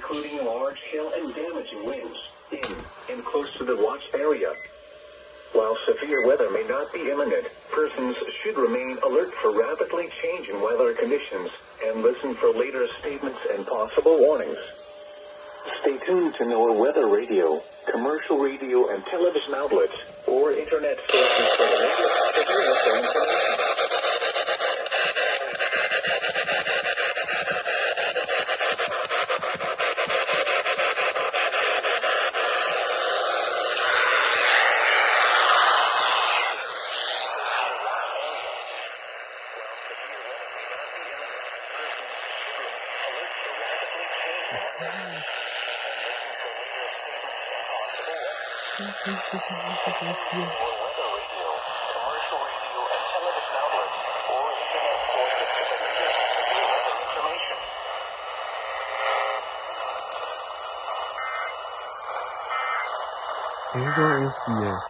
including large hail and damaging winds, in and close to the watch area. While severe weather may not be imminent, persons should remain alert for rapidly changing weather conditions and listen for later statements and possible warnings. Stay tuned to NOAA Weather Radio, commercial radio and television outlets, or internet sources for the latest severe weather information. Edo ist wir.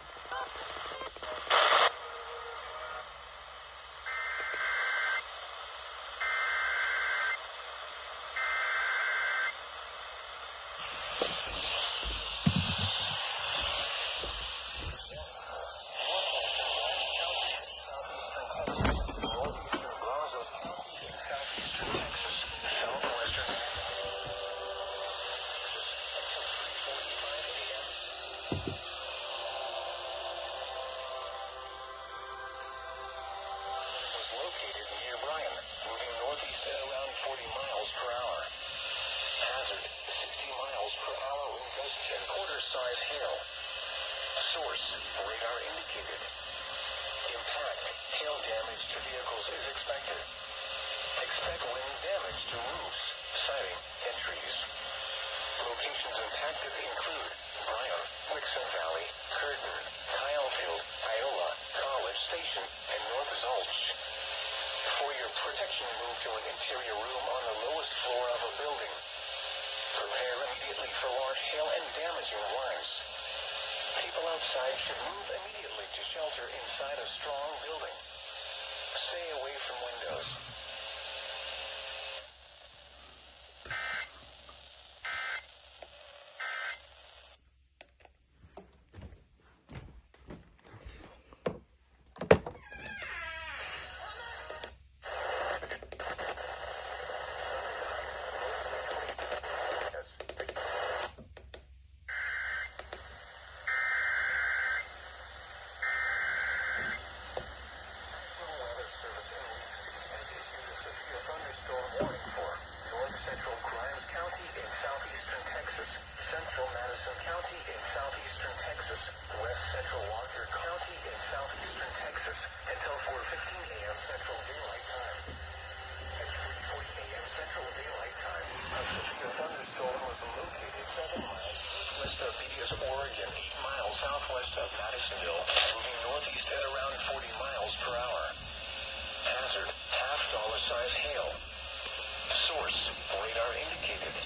Radar indicated.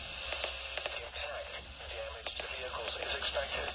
Impact damage to vehicles is expected.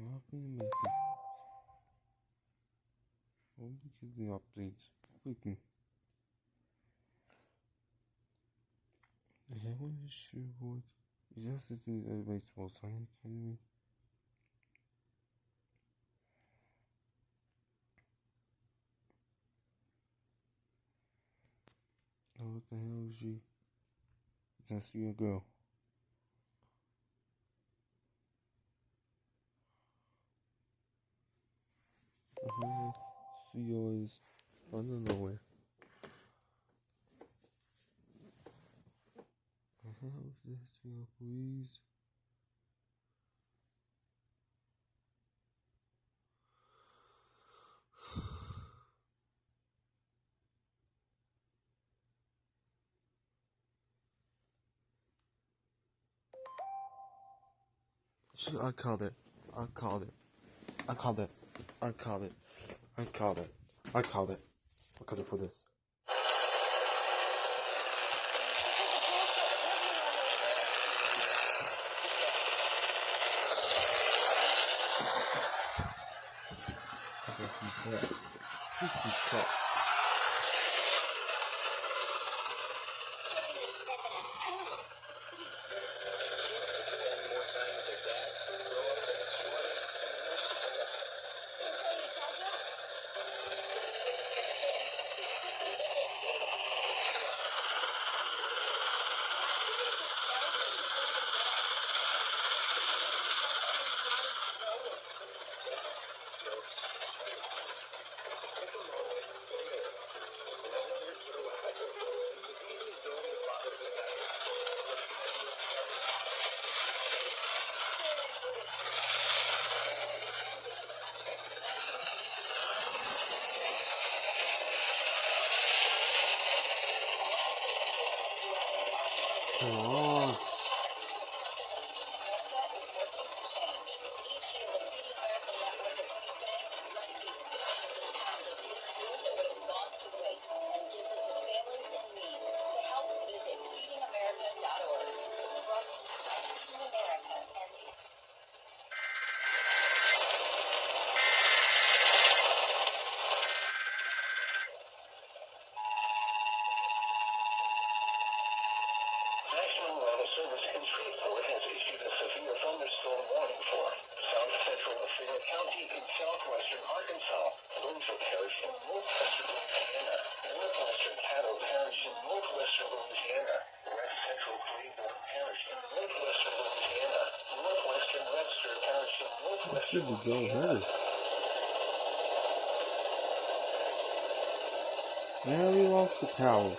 Nothing making. I'll be getting updates. Freaking. The hell is sure what? Is that sitting at a baseball sign? Are you kidding me? Oh, what the hell is she? That's your girl. CEO is out of nowhere. How's this CEO, please? I called it. I called it. I called it. I called it. I called it. I called it. I called it for this. Come on. National Weather Service in Shreveport has issued a severe thunderstorm warning for south central Lafayette County in southwestern Arkansas, Louisville Parish in northwestern Louisiana, northwestern Caddo Parish in northwestern Louisiana, west central Claiborne Parish in northwestern Louisiana, northwestern Webster Parish in northwestern Louisiana. Now we lost the power.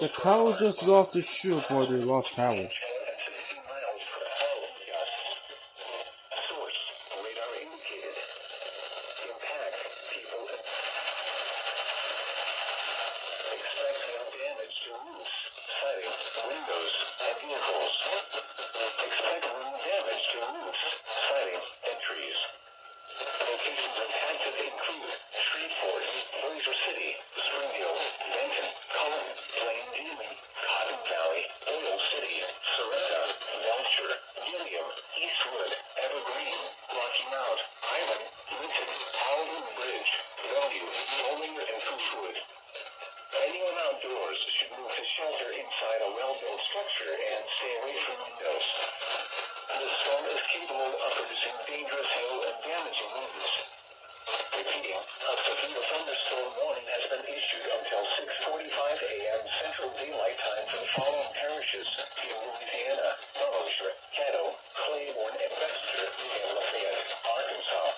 The power just lost its shield while they lost power. Locations impacted include Shreveport, Bossier City, Springfield, Benton, Cullen, Plain Demon, Cotton Valley, Oil City, Soretta, Belcher, Gilliam, Eastwood, Evergreen, Rocky Mount, Island, Linton, Howland Bridge, Bellevue, Bowling, and Fruitwood. Anyone outdoors should move to shelter inside a well-built structure and stay away from windows. The storm is capable of producing dangerous hail and damaging winds. Repeating, a severe thunderstorm warning has been issued until 6:45 a.m. Central Daylight Time for the following parishes in Louisiana: Bossier, Caddo, Claiborne, and Webster, and Lafayette, Arkansas.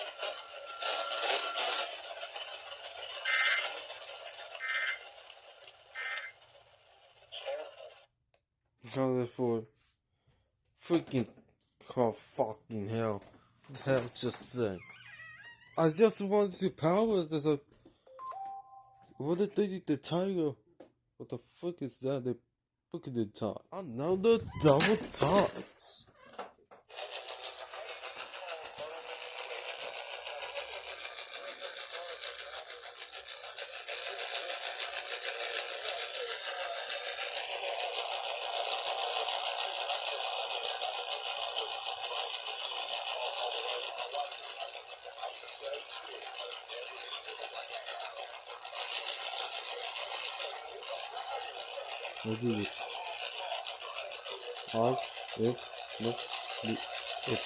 Because for freaking fucking hell. What the hell just said? I just wanted to power this. What did they did the tiger? What the fuck is that? They look at the top. Another double tops. I do it. I am not do it.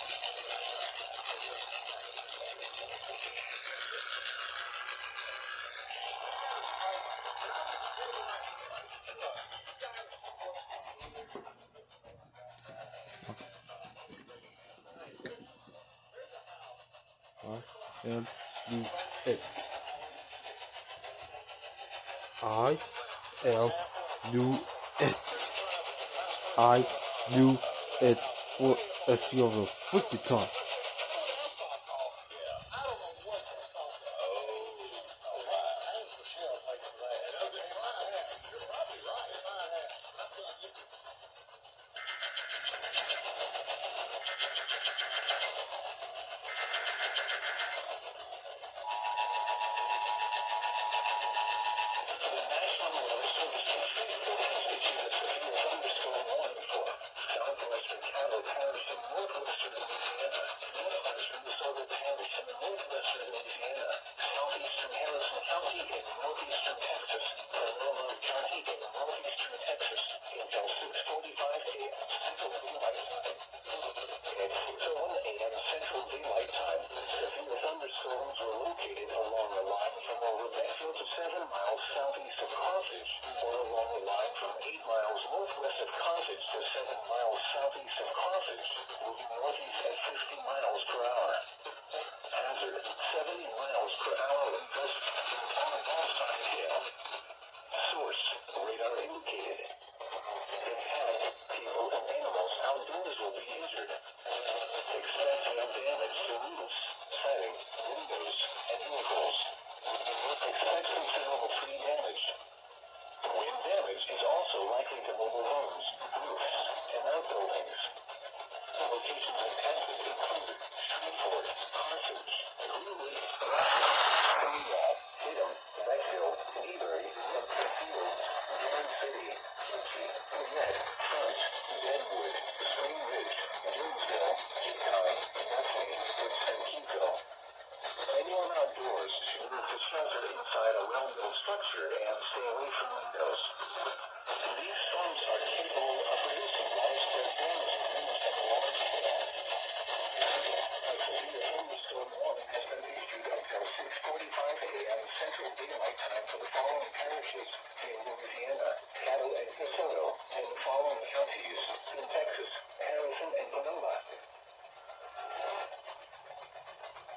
I am do it. I am do it. I do it for a few freaking time.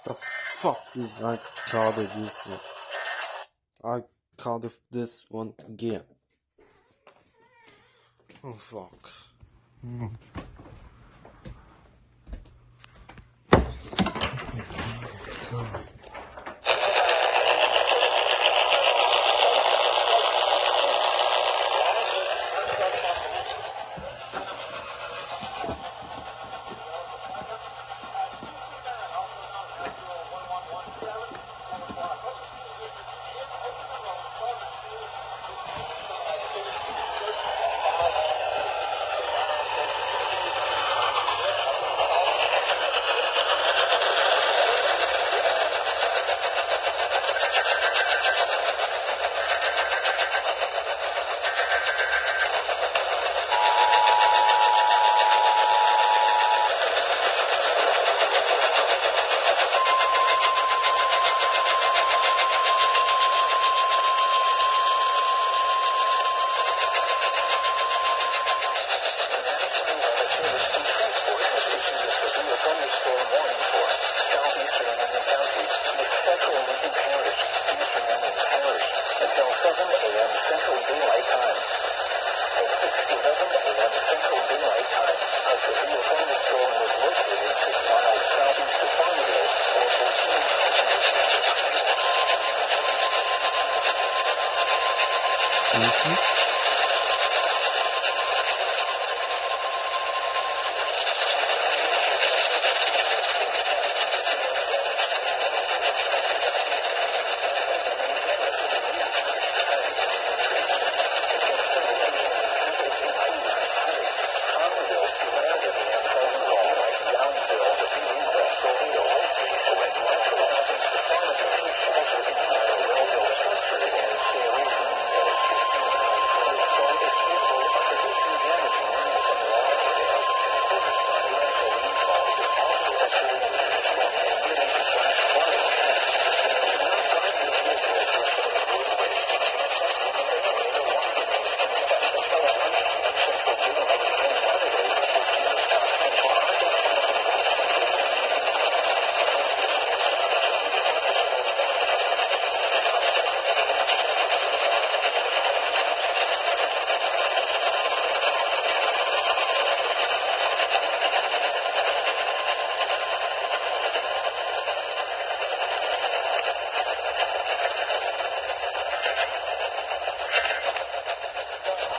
The fuck is I called it this one? I called it this one again. Oh fuck. Excuse me?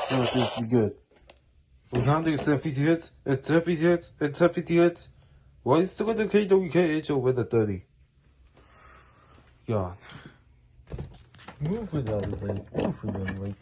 I don't think we're good. We're counting 50 hits. It's 50 hits. It's 50 hits. Why is still the KWKH over the 30? God. Move it out of the way. Move it out of the way.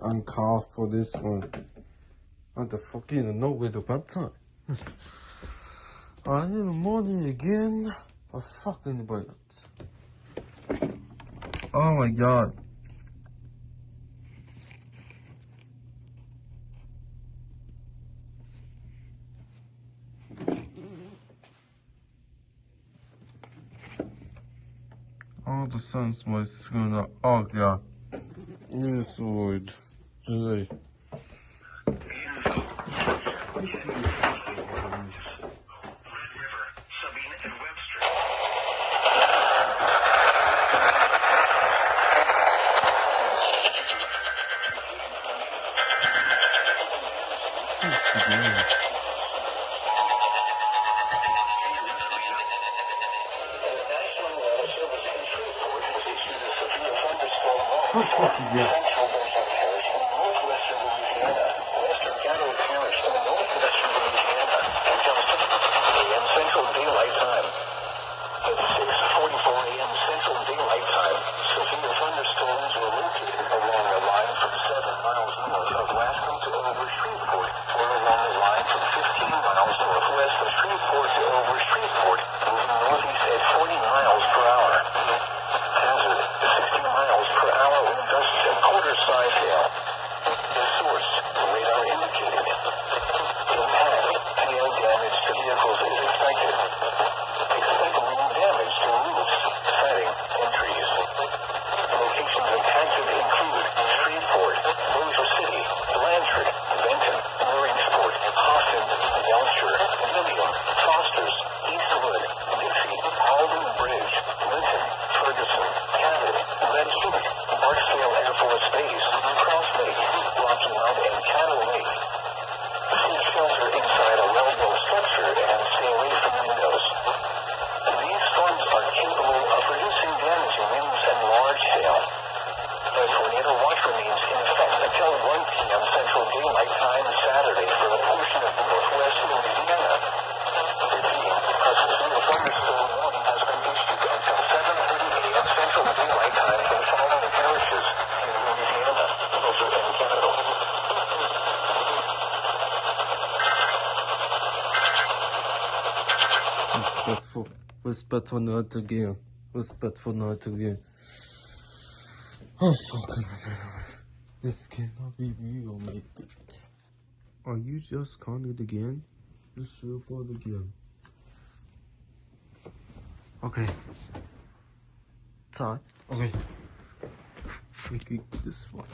I'm called for this one. What the fuck, you know where the bad time? I need money again. I fucking wait. Oh my god. All the sense was gonna. Oh god. This would. Today. How fucking yeah. Hazard, 60 miles per hour with gusts and quarter Respectful night again. Respectful night again. Oh, fucking hell. This cannot be real, mate. Are you just calling it again? Just show for it again. Okay. Time. Okay. We keep this one.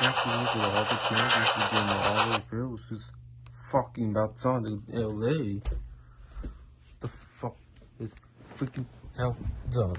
After you look at all the campuses again, all the girls is fucking about time to LA. The fuck is freaking hell done?